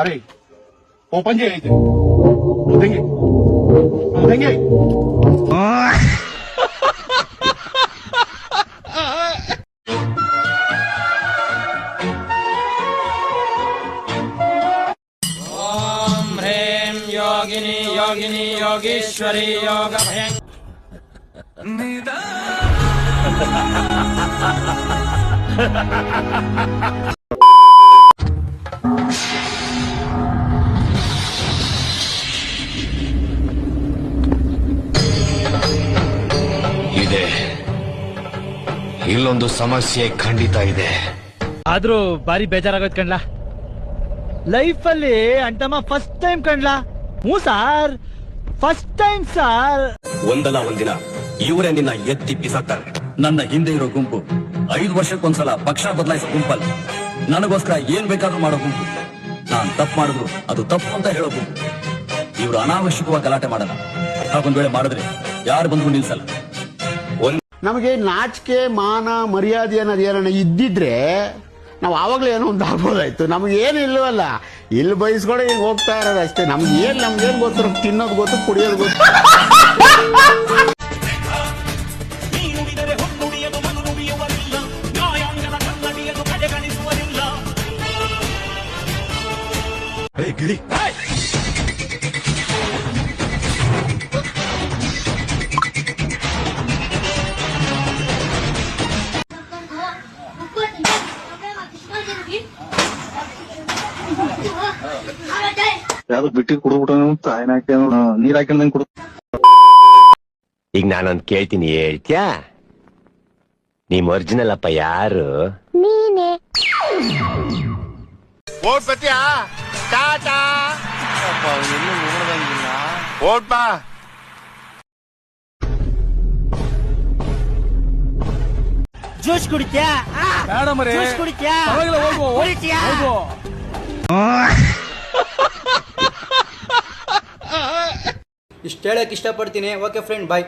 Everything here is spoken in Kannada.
अरे ओपन जे इथे देंगे देंगे ओम ह्रीं योगिनी योगिनी योगीश्वरी योग भयं ಇದೆ ಇಲ್ಲೊಂದು ಸಮಸ್ಯೆ ಖಂಡಿತ ಇದೆ. ಆದ್ರೂ ಬಾರಿ ಬೇಜಾರಾಗೋದ್ ಕಣ್ಲಾ. ಲೈಫ್ ಅಲ್ಲಿ ಅಂಟಮ್ಮ ಫಸ್ಟ್ ಟೈಮ್ ಕಣ್ಲಾ. ಹ್ಞೂ ಸಾರ್, ಫಸ್ಟ್ ಟೈಮ್ ಸಾರ್. ಒಂದಲ್ಲ ಒಂದಿನ ಇವರೇ ನಿನ್ನ ಎತ್ತಿ ಬಿಸಾಕ್ತಾರೆ. ನನ್ನ ಹಿಂದೆ ಇರೋ ಗುಂಪು 5 ವರ್ಷಕ್ಕೊಂದ್ಸಲ ಪಕ್ಷ ಬದಲಾಯಿಸೋ ಗುಂಪಲ್ಲ, ನನಗೋಸ್ಕರ ಏನ್ ಬೇಕಾದ್ರೂ ಮಾಡೋ ಗುಂಪು. ನಾನ್ ತಪ್ಪು ಮಾಡಿದ್ರು ಅದು ತಪ್ಪು ಅಂತ ಹೇಳೋ ಗುಂಪು. ಇವರು ಅನಾವಶ್ಯಕವಾಗಿ ಗಲಾಟೆ ಮಾಡಲ್ಲ. ಹಾಗೊಂದ್ ವೇಳೆ ಮಾಡಿದ್ರೆ ಯಾರು ಬಂದ್ರು ನಿಲ್ಸಲ್ಲ. ನಮಗೆ ನಾಚಿಕೆ ಮಾನ ಮರ್ಯಾದೆ ಅನ್ನೋದು ಏನನ್ನ ಇದ್ದಿದ್ರೆ ನಾವು ಆವಾಗಲೇ ಏನೋ ಒಂದು ಆಗ್ಬೋದಾಯ್ತು. ನಮ್ಗೆ ಏನು ಇಲ್ಲವಲ್ಲ, ಇಲ್ಲಿ ಬಯಸ್ಕೊಂಡು ಈಗ ಹೋಗ್ತಾ ಇರೋದು ಅಷ್ಟೇ. ನಮ್ಗೇನು ಗೊತ್ತು, ತಿನ್ನೋದು ಗೊತ್ತು, ಕುಡಿಯೋದು ಗೊತ್ತು. ಗಿಳಿ ಯಾವ್ದು ಬಿಟ್ಟಿ ಕುಡ್ಬಿಟ್ಟು ನೀರ್ ಹಾಕೊಂಡ್ ಕುಡ್. ಈಗ ನಾನೊಂದ್ ಕೇಳ್ತೀನಿ, ಹೇಳ್ತ್ಯಾ? ನಿಮ್ ಒರಿಜಿನಲ್ ಅಪ್ಪ ಯಾರು? ಓಟ್ ಬತ್ತೀಯಾ? ಟಾಟಾ ಓಟ್ ಬಾ. ಜ್ಯೂಸ್ ಕುಡಿತ್ಯಾ? ಜ್ಯೂಸ್ ಕುಡಿತ್ಯಾ? ಕುಡಿತ್ಯಾ? ಇಷ್ಟು ಹೇಳಕ್ ಇಷ್ಟಪಡ್ತೀನಿ. ಓಕೆ ಫ್ರೆಂಡ್, ಬಾಯ್.